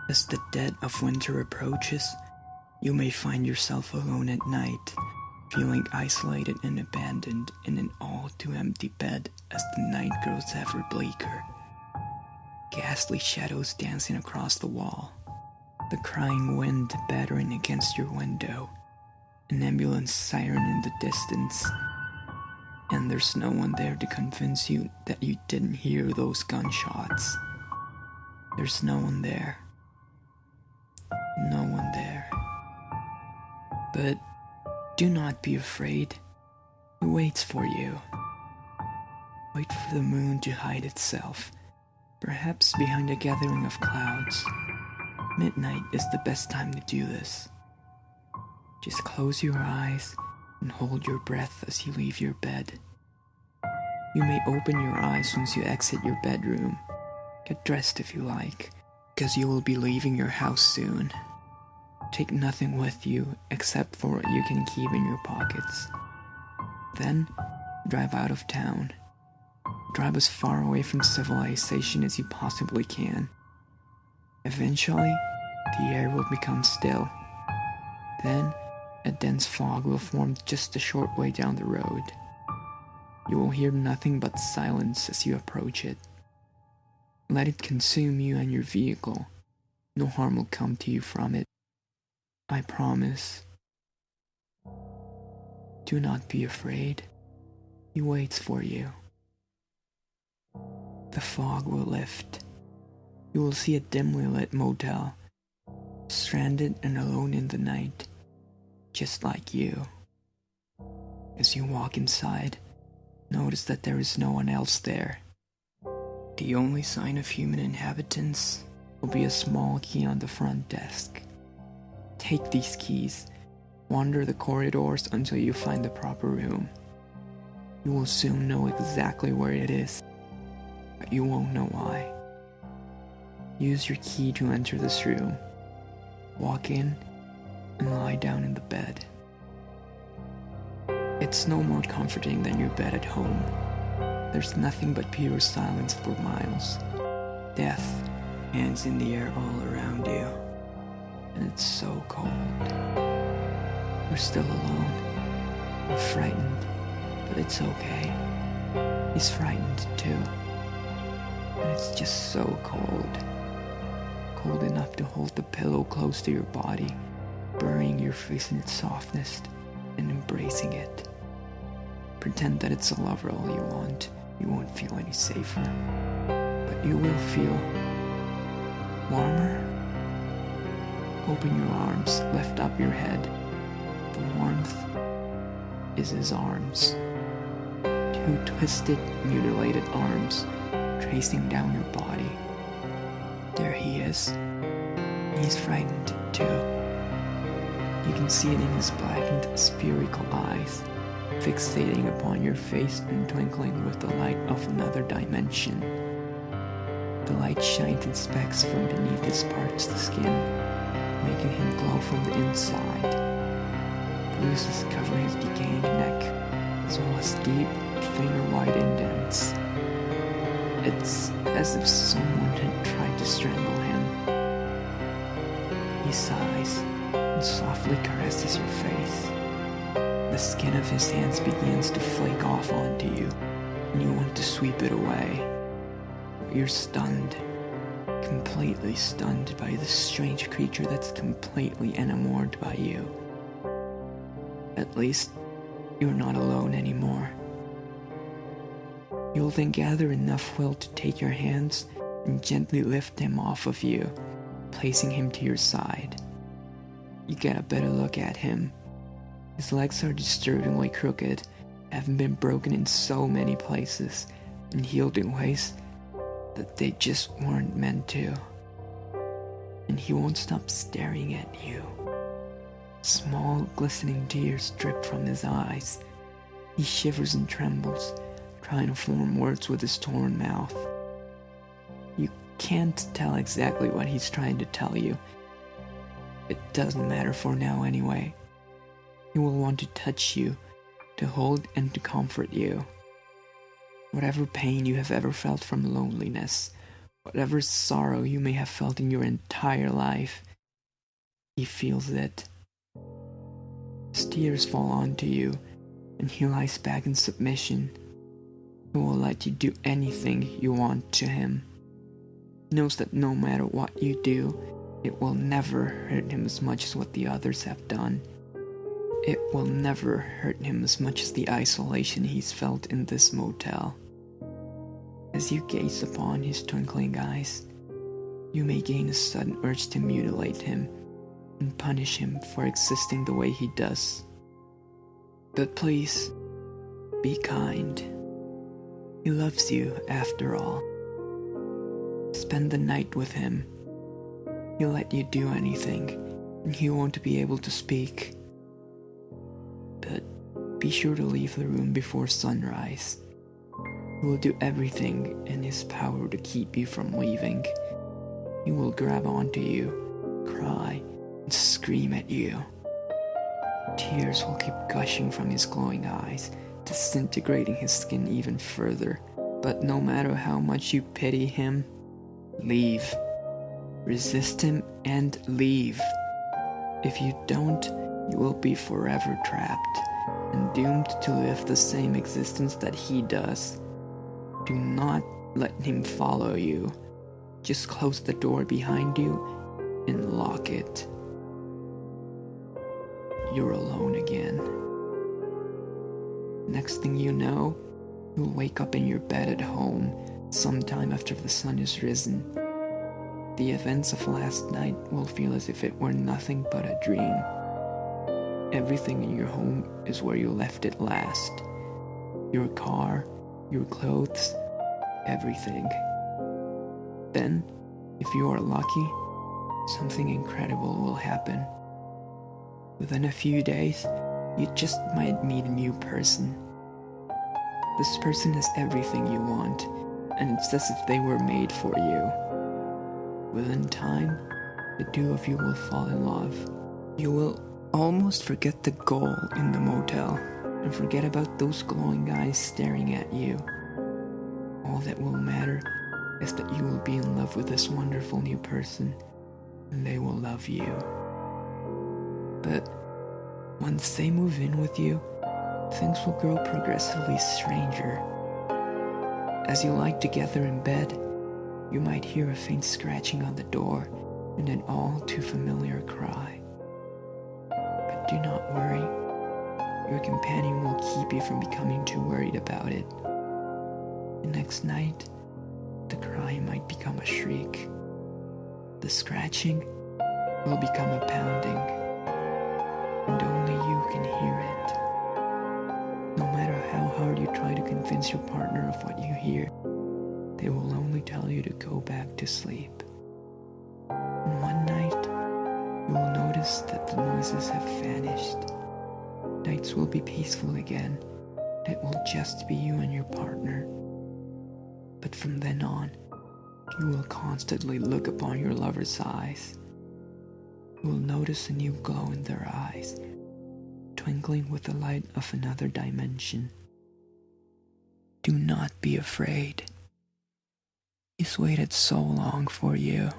As the dead of winter approaches, you may find yourself alone at night, feeling isolated and abandoned in an all too empty bed as the night grows ever bleaker. Ghastly shadows dancing across the wall, the crying wind battering against your window, an ambulance siren in the distance, and there's no one there to convince you that you didn't hear those gunshots. There's no one there. No one there. But do not be afraid. He waits for you. Wait for the moon to hide itself, perhaps behind a gathering of clouds. Midnight is the best time to do this. Just close your eyes and hold your breath as you leave your bed. You may open your eyes once you exit your bedroom. Get dressed if you like, because you will be leaving your house soon. Take nothing with you except for what you can keep in your pockets. Then, drive out of town. Drive as far away from civilization as you possibly can. Eventually, the air will become still. Then, a dense fog will form just a short way down the road. You will hear nothing but silence as you approach it. Let it consume you and your vehicle. No harm will come to you from it. I promise. Do not be afraid. He waits for you. The fog will lift. You will see a dimly lit motel, stranded and alone in the night, just like you. As you walk inside, notice that there is no one else there. The only sign of human inhabitants will be a small key on the front desk. Take these keys, wander the corridors until you find the proper room. You will soon know exactly where it is, but you won't know why. Use your key to enter this room. Walk in and lie down in the bed. It's no more comforting than your bed at home. There's nothing but pure silence for miles. Death hangs in the air all around you. And it's so cold. You're still alone. You're frightened, but it's okay. He's frightened too. And it's just so cold. Cold enough to hold the pillow close to your body, burying your face in its softness and embracing it. Pretend that it's a lover all you want. You won't feel any safer. But you will feel warmer. Open your arms, lift up your head. The warmth is his arms. Two twisted, mutilated arms tracing down your body. There he is. He's frightened too. You can see it in his blackened, spherical eyes, fixating upon your face and twinkling with the light of another dimension. The light shines in specks from beneath his parched skin, making him glow from the inside. Bruises cover his decaying neck, as well as deep, finger-wide indents. It's as if someone had tried to strangle him. He sighs and softly caresses your face. The skin of his hands begins to flake off onto you, and you want to sweep it away. But you're stunned. Completely stunned by this strange creature that's completely enamored by you. At least, you're not alone anymore. You'll then gather enough will to take your hands and gently lift him off of you, placing him to your side. You get a better look at him. His legs are disturbingly crooked, having been broken in so many places and healed in ways that they just weren't meant to. And he won't stop staring at you. Small, glistening tears drip from his eyes. He shivers and trembles, trying to form words with his torn mouth. You can't tell exactly what he's trying to tell you. It doesn't matter for now anyway. He will want to touch you, to hold and to comfort you. Whatever pain you have ever felt from loneliness, Whatever sorrow you may have felt in your entire life, he feels it. His tears fall onto you, and he lies back in submission. He will let you do anything you want to him. He knows that no matter what you do, it will never hurt him as much as what the others have done. It will never hurt him as much as the isolation he's felt in this motel. As you gaze upon his twinkling eyes, you may gain a sudden urge to mutilate him and punish him for existing the way he does. But please, be kind. He loves you after all. Spend the night with him. He'll let you do anything, and he won't be able to speak. But be sure to leave the room before sunrise. He will do everything in his power to keep you from leaving. He will grab onto you, cry, and scream at you. Tears will keep gushing from his glowing eyes, disintegrating his skin even further. But no matter how much you pity him, leave. Resist him and leave. If you don't, you will be forever trapped and doomed to live the same existence that he does. Do not let him follow you. Just close the door behind you and lock it. You're alone again. Next thing you know, you'll wake up in your bed at home sometime after the sun is risen. The events of last night will feel as if it were nothing but a dream. Everything in your home is where you left it last. Your car, your clothes, everything. Then, if you are lucky, something incredible will happen. Within a few days, you just might meet a new person. This person has everything you want, and it's as if they were made for you. Within time, the two of you will fall in love. You will almost forget the goal in the motel and forget about those glowing eyes staring at you. All that will matter is that you will be in love with this wonderful new person, and they will love you. But once they move in with you, things will grow progressively stranger. As you lie together in bed, you might hear a faint scratching on the door and an all too familiar cry. But do not worry. Your companion will keep you from becoming too worried about it. The next night, the cry might become a shriek. The scratching will become a pounding, and only you can hear it. No matter how hard you try to convince your partner of what you hear, they will only tell you to go back to sleep. And one night, you will notice that the noises have vanished. Nights will be peaceful again, and it will just be you and your partner. But from then on, you will constantly look upon your lover's eyes. You will notice a new glow in their eyes, twinkling with the light of another dimension. Do not be afraid. He's waited so long for you.